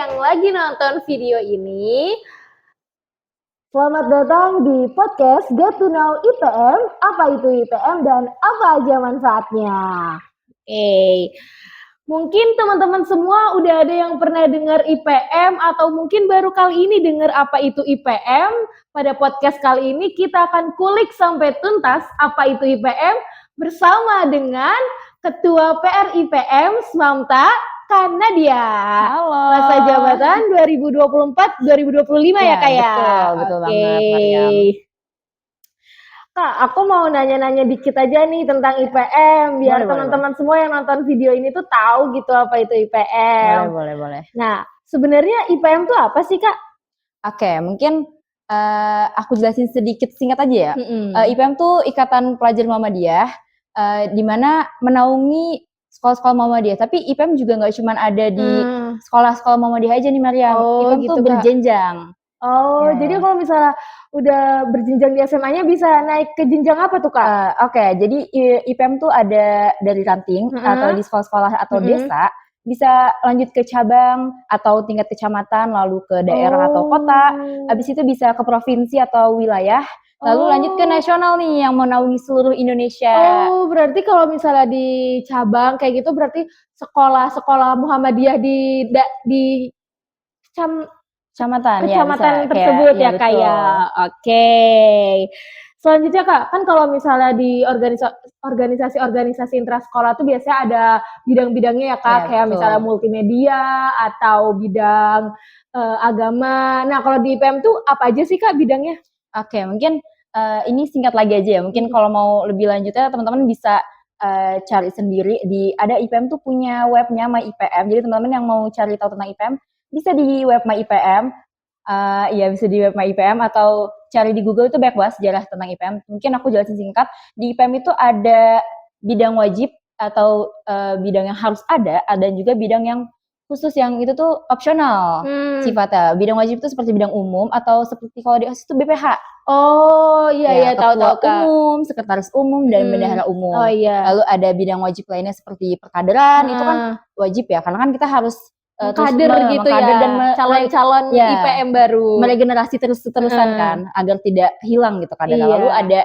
yang lagi nonton video ini. Selamat datang di podcast Get to Know IPM, apa itu IPM dan apa aja manfaatnya. Mungkin teman-teman semua udah ada yang pernah dengar IPM atau mungkin baru kali ini dengar apa itu IPM. Pada podcast kali ini kita akan kulik sampai tuntas apa itu IPM bersama dengan Ketua PR IPM Smamta Kanadia. Halo. Masa jabatan 2024-2025 ya Kak ya? Betul banget Mariam. Kak, aku mau nanya-nanya dikit aja nih tentang IPM, biar teman-teman semua yang nonton video ini tuh tahu gitu apa itu IPM. Boleh. Nah, sebenarnya IPM tuh apa sih Kak? Oke, mungkin aku jelasin sedikit singkat aja ya. IPM tuh Ikatan Pelajar Muhammadiyah, di mana menaungi sekolah-sekolah Muhammadiyah. Tapi IPM juga nggak cuma ada di sekolah-sekolah Muhammadiyah aja nih Mariam. IPM gitu, tuh berjenjang. Jadi kalau misalnya udah berjenjang di SMA-nya bisa naik ke jenjang apa tuh Kak? Oke, jadi IPM tuh ada dari ranting atau di sekolah-sekolah atau desa, bisa lanjut ke cabang atau tingkat kecamatan, lalu ke daerah atau kota, habis itu bisa ke provinsi atau wilayah, lalu lanjut ke nasional nih yang menaungi seluruh Indonesia. Oh, berarti kalau misalnya di cabang kayak gitu berarti sekolah-sekolah Muhammadiyah di kecamatan tersebut ya Kak ya. Oke. Selanjutnya Kak, kan kalau misalnya di organisasi-organisasi intrasekolah tuh biasanya ada bidang-bidangnya ya Kak, kayak misalnya multimedia atau bidang agama. Nah, kalau di IPM tuh apa aja sih Kak bidangnya? Oke, mungkin ini singkat lagi aja ya. Mungkin kalau mau lebih lanjutnya teman-teman bisa cari sendiri ada IPM tuh punya webnya My IPM. Jadi teman-teman yang mau cari tahu tentang IPM bisa di web My IPM. Bisa di web My IPM atau cari di Google, itu banyak banget sejarah tentang IPM. Mungkin aku jelasin singkat. Di IPM itu ada bidang wajib atau bidang yang harus ada juga bidang yang khusus yang itu tuh opsional sifatnya. Bidang wajib itu seperti bidang umum atau seperti kalau di OSIS itu BPH. Oh iya, tahu umum, sekretaris umum dan bendahara umum. Oh iya. Lalu ada bidang wajib lainnya seperti perkaderan, itu kan wajib ya, karena kan kita harus mengkader gitu ya, dan calon-calon IPM baru. Meregenerasi terus-terusan kan, agar tidak hilang gitu kadernya. Lalu ada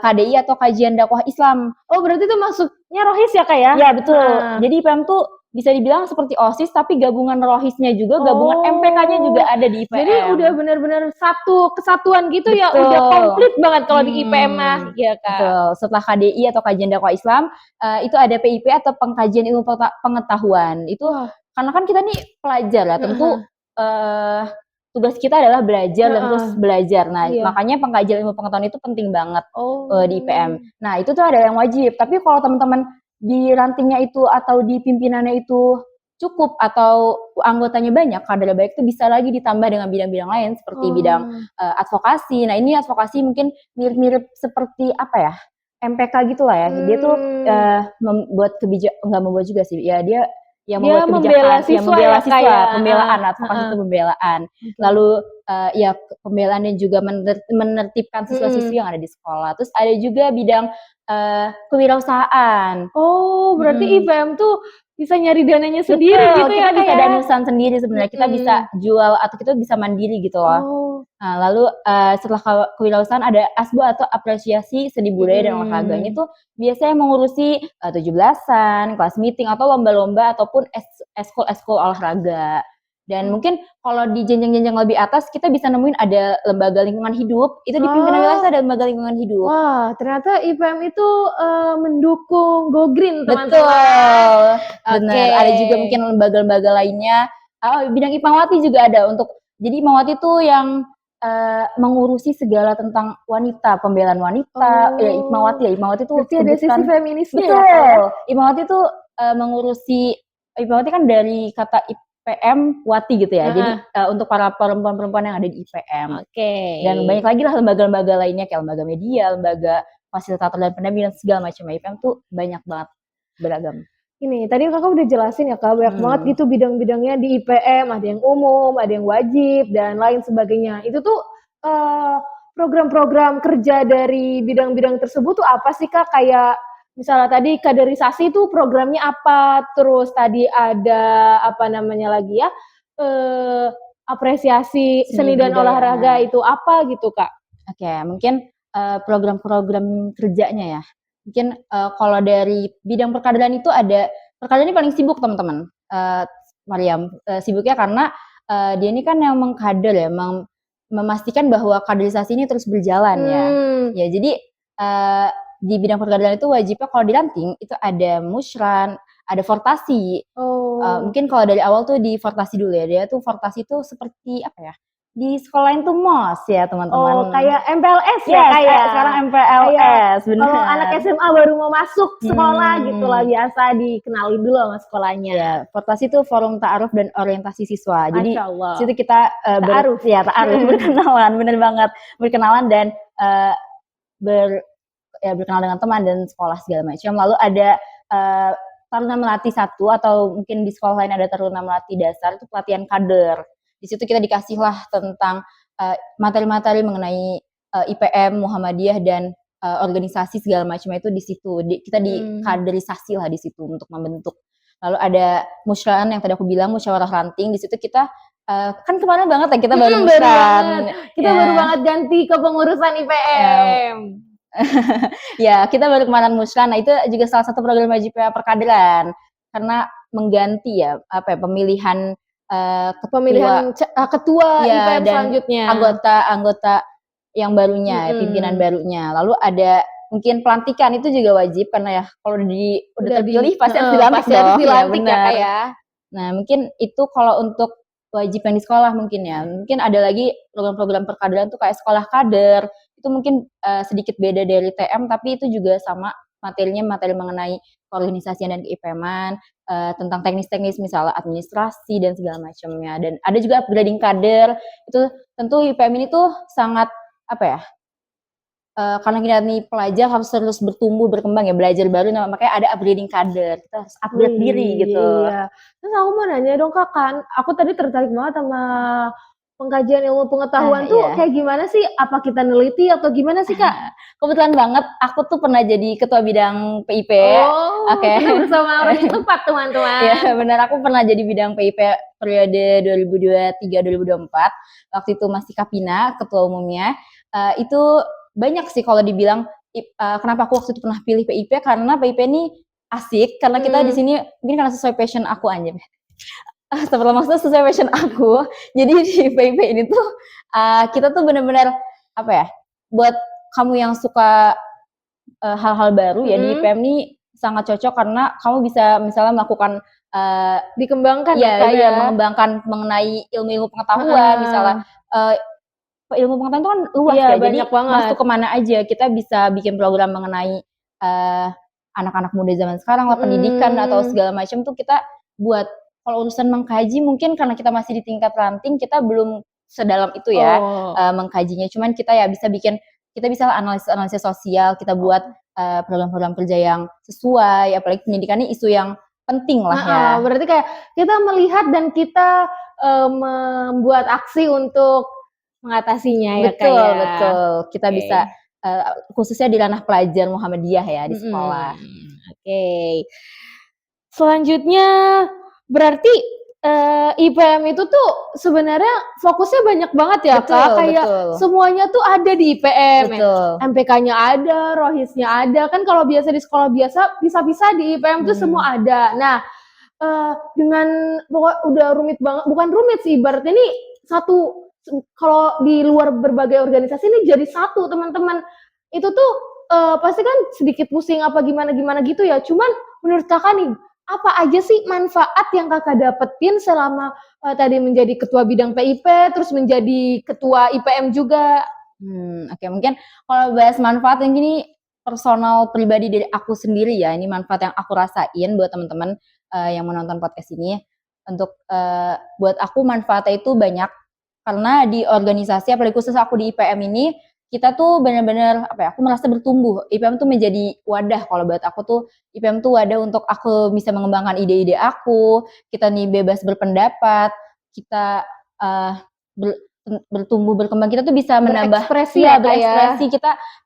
KDI atau kajian dakwah Islam. Oh berarti itu maksudnya rohis ya Kak ya? Ya betul. Jadi IPM tuh bisa dibilang seperti OSIS tapi gabungan rohisnya juga, gabungan MPK-nya juga ada di IPM. Jadi udah benar-benar satu kesatuan gitu. Betul. Ya, udah komplit banget kalau di IPM mah ya Kak. Betul. Setelah KDI atau kajian dakwah Islam, itu ada PIP atau pengkajian ilmu pengetahuan. Itu karena kan kita nih pelajar ya, tentu tugas kita adalah belajar dan terus belajar. Nah, makanya pengkajian ilmu pengetahuan itu penting banget di IPM. Nah, itu tuh ada yang wajib. Tapi kalau teman-teman di rantingnya itu atau di pimpinannya itu cukup atau anggotanya banyak, kader baik, itu bisa lagi ditambah dengan bidang-bidang lain seperti bidang advokasi. Nah, ini advokasi mungkin mirip-mirip seperti apa ya? MPK gitu lah ya. Dia tuh membuat nggak membuat juga sih. Ya, dia yang membuat kebijakan, membela siswa, pembelaan, advokasi itu pembelaan. Lalu pembelaannya juga menertibkan siswa-siswi yang ada di sekolah. Terus ada juga bidang kewirausahaan. Oh, berarti IPM tuh bisa nyari dananya sendiri. Betul, gitu ya? Kita bisa danusan sendiri sebenarnya. Kita bisa jual atau kita bisa mandiri gitu loh. Nah, lalu setelah kewirausasahaan ada ASBO atau apresiasi seni budaya dan olahraganya, itu biasanya mengurusi 17-an, kelas meeting atau lomba-lomba ataupun eskul olahraga. Dan mungkin kalau di jenjang-jenjang lebih atas kita bisa nemuin ada lembaga lingkungan hidup. Itu di pimpinan wilayah ada lembaga lingkungan hidup. Wah, ternyata IPM itu mendukung Go Green, teman-teman. Betul. Benar. Ada juga mungkin lembaga-lembaga lainnya. Bidang IPMawati juga ada jadi IPMawati itu yang mengurusi segala tentang wanita, pembelaan wanita. IPMawati itu berarti ada sisi feminisme. Betul. Ya? IPMawati itu mengurusi, IPMawati kan dari kata IPM Wati gitu ya. Jadi untuk para perempuan-perempuan yang ada di IPM. Dan banyak lagi lah lembaga-lembaga lainnya kayak lembaga media, lembaga fasilitator dan pendampingan segala macam. IPM tuh banyak banget, beragam. Ini tadi Kakak udah jelasin ya Kak, banyak banget gitu bidang-bidangnya di IPM, ada yang umum, ada yang wajib dan lain sebagainya. Itu tuh program-program kerja dari bidang-bidang tersebut tuh apa sih Kak? Kayak misalnya tadi kaderisasi itu programnya apa, terus tadi ada apa namanya lagi ya, eh, apresiasi Seni seni dan budaya. olahraga itu apa gitu Kak? Oke, mungkin program-program kerjanya ya. Mungkin kalau dari bidang perkaderan itu ada, perkaderan ini paling sibuk teman-teman. Mariam sibuknya karena dia ini kan yang mengkader ya, memastikan bahwa kaderisasi ini terus berjalan ya. Ya jadi di bidang perkaderan itu wajibnya kalau di Ranting itu ada musran, ada fortasi. Mungkin kalau dari awal tuh di fortasi dulu ya. Dia tuh fortasi tuh seperti apa ya? Di sekolah lain tuh MOS ya teman-teman. Kayak MPLS Yes, ya kayak. sekarang MPLS, bener. Kalau anak SMA baru mau masuk sekolah gitu lah, biasa dikenalin dulu sama sekolahnya. Ya, fortasi itu forum ta'aruf dan orientasi siswa. Jadi Masya Allah. situ kita ta'aruf berkenalan, bener banget. Berkenalan dan berkenal dengan teman dan sekolah segala macam. Lalu ada Taruna Melati 1 atau mungkin di sekolah lain ada Taruna Melati Dasar, itu pelatihan kader. Di situ kita dikasihlah tentang materi-materi mengenai IPM, Muhammadiyah dan organisasi segala macam itu di situ. Kita dikaderisasi lah di situ untuk membentuk. Lalu ada musyawarah yang tadi aku bilang, musyawarah ranting. Di situ kita kan kemarin banget ya kita baru musyawarah. Kita baru banget ganti kepengurusan IPM. Ya, kita baru kemarin musyawarah. Nah, itu juga salah satu program wajib perkaderan karena mengganti ya pemilihan ketua ya, IPM dan selanjutnya. Anggota yang barunya, pimpinan barunya. Lalu ada mungkin pelantikan itu juga wajib karena ya kalau udah terpilih pasti harus dilantik ya Kak ya. Nah, mungkin itu kalau untuk wajib yang di sekolah mungkin ya. Mungkin ada lagi program-program perkaderan tuh kayak sekolah kader. Itu mungkin sedikit beda dari TM tapi itu juga sama materinya, materi mengenai keorganisasian dan ke-IPM-an, tentang teknis-teknis misalnya administrasi dan segala macamnya. Dan ada juga upgrading kader. Itu tentu IPM ini tuh sangat apa ya? Karena kita nih pelajar harus terus bertumbuh, berkembang ya, belajar baru, nah, makanya ada upgrading kader, kita harus upgrade diri gitu. Iya. Terus aku mau nanya dong Kak, kan aku tadi tertarik banget sama pengkajian ilmu pengetahuan tuh kayak gimana sih? Apa kita neliti atau gimana sih Kak? Kebetulan banget aku tuh pernah jadi ketua bidang PIP. Kita bersama orang yang tepat teman-teman. Ya benar, aku pernah jadi bidang PIP periode 2023-2024. Waktu itu masih Kapina, ketua umumnya. Itu banyak sih kalau dibilang kenapa aku waktu itu pernah pilih PIP, karena PIP ini asik karena kita di sini mungkin karena sesuai passion aku aja. Maksudnya sesuai passion aku. Jadi di PIP ini tuh kita tuh benar-benar apa ya? Buat kamu yang suka hal-hal baru ya di IPM ini sangat cocok karena kamu bisa misalnya melakukan dikembangkan mengembangkan mengenai ilmu-ilmu pengetahuan misalnya ilmu pengetahuan itu kan luas ya, jadi masuk kemana aja kita bisa bikin program mengenai anak-anak muda zaman sekarang lah, pendidikan atau segala macam tuh kita buat. Kalau urusan mengkaji mungkin karena kita masih di tingkat ranting kita belum sedalam itu ya mengkajinya, cuman kita ya kita bisa analisis sosial, kita buat program-program kerja yang sesuai, apalagi pendidikan ini isu yang penting lah ya. Berarti kayak kita melihat dan kita membuat aksi untuk mengatasinya ya Kak ya. Betul. Kita bisa khususnya di ranah pelajar Muhammadiyah ya di sekolah. Selanjutnya berarti IPM itu tuh sebenarnya fokusnya banyak banget ya Kak, kayak semuanya tuh ada di IPM. MPK-nya ada, rohisnya ada. Kan kalau biasa di sekolah biasa bisa-bisa di IPM tuh semua ada. Nah, dengan udah rumit banget, bukan rumit sih, ibaratnya ini satu, kalau di luar berbagai organisasi ini jadi satu teman-teman. Itu tuh pasti kan sedikit pusing apa gimana gitu ya. Cuman menurut Kakak nih, apa aja sih manfaat yang Kakak dapetin selama tadi menjadi ketua bidang PIP, terus menjadi ketua IPM juga? Mungkin kalau bahas manfaat yang gini personal pribadi dari aku sendiri ya, ini manfaat yang aku rasain buat teman-teman yang menonton podcast ini. Untuk buat aku manfaatnya itu banyak, karena di organisasi, apalagi khusus aku di IPM ini, kita tuh benar-benar aku merasa bertumbuh. IPM tuh menjadi wadah, kalau buat aku tuh IPM tuh wadah untuk aku bisa mengembangkan ide-ide aku. Kita nih bebas berpendapat, kita bertumbuh berkembang, kita tuh bisa menambah berekspresi berekspresi.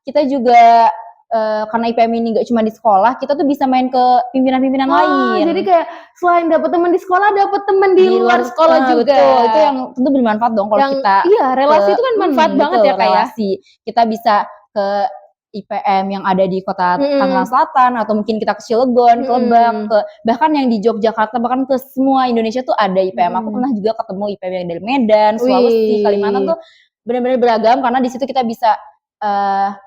Kita juga karena IPM ini nggak cuma di sekolah, kita tuh bisa main ke pimpinan-pimpinan lain. Jadi kayak selain dapat teman di sekolah, dapat teman di luar sekolah juga. Betul, itu yang tentu bermanfaat dong kalau kita. Iya, relasi itu kan manfaat banget betul, ya Kak ya. relasi. Kita bisa ke IPM yang ada di kota Tangerang Selatan, atau mungkin kita ke Cilegon, ke Lebak, bahkan yang di Yogyakarta, bahkan ke semua Indonesia tuh ada IPM. Aku pernah juga ketemu IPM yang dari Medan, Sulawesi, Kalimantan tuh benar-benar beragam, karena di situ kita bisa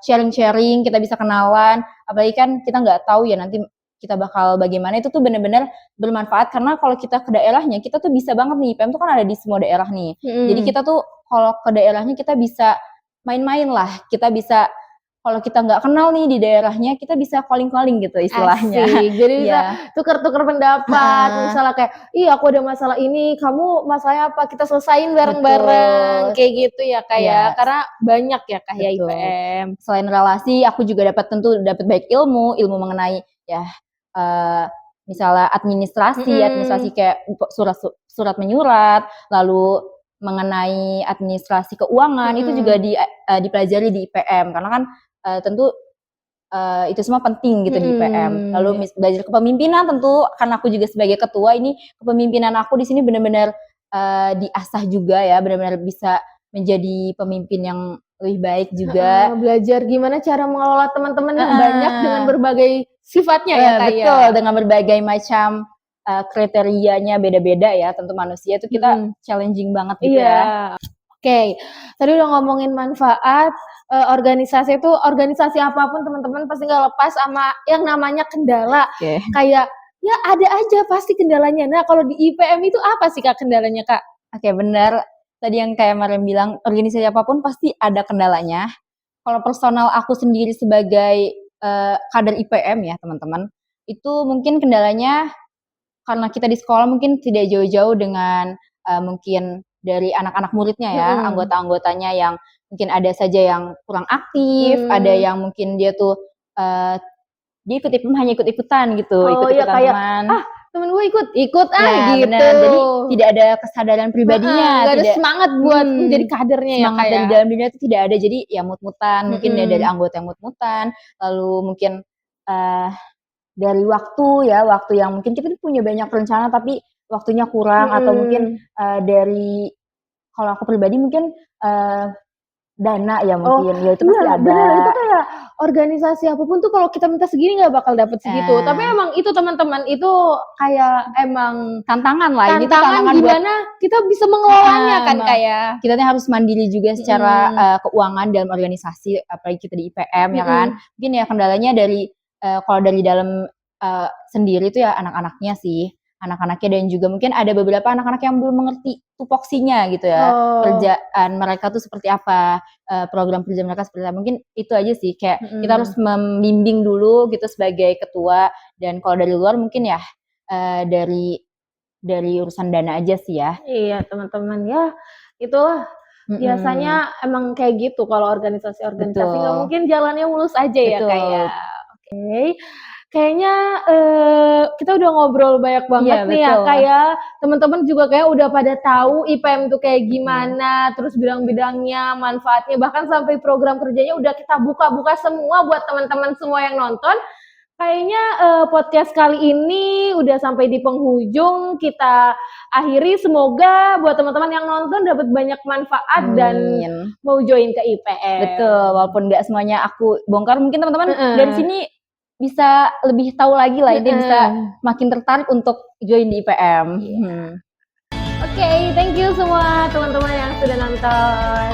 sharing-sharing, kita bisa kenalan, apalagi kan kita nggak tahu ya nanti kita bakal bagaimana. Itu tuh benar-benar bermanfaat, karena kalau kita ke daerahnya, kita tuh bisa banget nih, IPM tuh kan ada di semua daerah nih. Jadi kita tuh kalau ke daerahnya kita bisa main-main lah, kita bisa, kalau kita nggak kenal nih di daerahnya, kita bisa calling-calling gitu istilahnya. Asik. Jadi bisa tukar-tukar pendapat. Misalnya kayak, aku ada masalah ini, kamu masalahnya apa? Kita selesain bareng-bareng. Kayak gitu ya Kak ya. Karena banyak ya Kak ya IPM. Selain relasi, aku juga dapat baik ilmu mengenai ya misalnya administrasi kayak surat menyurat, lalu mengenai administrasi keuangan, itu juga dipelajari di IPM, karena kan tentu itu semua penting gitu di IPM. Lalu belajar kepemimpinan, tentu karena aku juga sebagai ketua, ini kepemimpinan aku di sini benar-benar diasah juga ya, benar-benar bisa menjadi pemimpin yang lebih baik juga. Belajar gimana cara mengelola teman-teman yang banyak dengan berbagai sifatnya ya Kak. Betul, dengan berbagai macam kriterianya beda-beda ya, tentu manusia itu kita challenging banget gitu ya. Oke, tadi udah ngomongin manfaat organisasi itu, organisasi apapun teman-teman pasti nggak lepas sama yang namanya kendala. Kayak ya ada aja pasti kendalanya. Nah kalau di IPM itu apa sih Kak kendalanya Kak? Oke, benar. Tadi yang kayak Mariam bilang, organisasi apapun pasti ada kendalanya. Kalau personal aku sendiri sebagai kader IPM ya teman-teman, itu mungkin kendalanya karena kita di sekolah mungkin tidak jauh-jauh dengan mungkin dari anak-anak muridnya ya, anggota-anggotanya yang mungkin ada saja yang kurang aktif, ada yang mungkin dia tuh dia hanya ikut-ikutan gitu, ikut-ikutan teman. Temen gue ikut gitu. Bener. Jadi tidak ada kesadaran pribadinya, gak ada semangat buat menjadi kadernya ya semangat dari dalam dirinya itu tidak ada. Jadi ya mut-mutan, mungkin dari anggota yang mut-mutan, lalu mungkin dari waktu yang mungkin kita punya banyak rencana tapi waktunya kurang, atau mungkin dari, kalau aku pribadi mungkin dana ya mungkin, ya itu pasti ada. Bener, itu kayak organisasi apapun tuh kalau kita minta segini nggak bakal dapet segitu. Tapi emang itu teman-teman itu kayak emang tantangan lah. Ini tantangan gimana kita bisa mengelolanya kan kayak. Kita harus mandiri juga secara keuangan dalam organisasi, apalagi kita di IPM ya kan. Mungkin ya kendalanya dari kalau dari dalam sendiri itu ya anak-anaknya sih. Anak-anaknya, dan juga mungkin ada beberapa anak-anak yang belum mengerti tupoksinya gitu ya, kerjaan mereka tuh seperti apa, program kerja mereka seperti apa. Mungkin itu aja sih, kayak kita harus membimbing dulu gitu sebagai ketua, dan kalau dari luar mungkin ya dari urusan dana aja sih ya. Iya teman-teman ya, itulah biasanya emang kayak gitu kalau organisasi-organisasi nggak mungkin jalannya mulus aja ya kayak. Oke. Kayaknya kita udah ngobrol banyak banget nih ya kayak teman-teman juga kayak udah pada tahu IPM tuh kayak gimana, terus bidang-bidangnya, manfaatnya, bahkan sampai program kerjanya udah kita buka-buka semua buat teman-teman semua yang nonton. Kayaknya podcast kali ini udah sampai di penghujung, kita akhiri. Semoga buat teman-teman yang nonton dapat banyak manfaat dan mau join ke IPM. Betul, walaupun nggak semuanya aku bongkar, mungkin teman-teman dari sini bisa lebih tahu lagi lah, dia bisa makin tertarik untuk join di IPM. Oke, thank you semua teman-teman yang sudah nonton.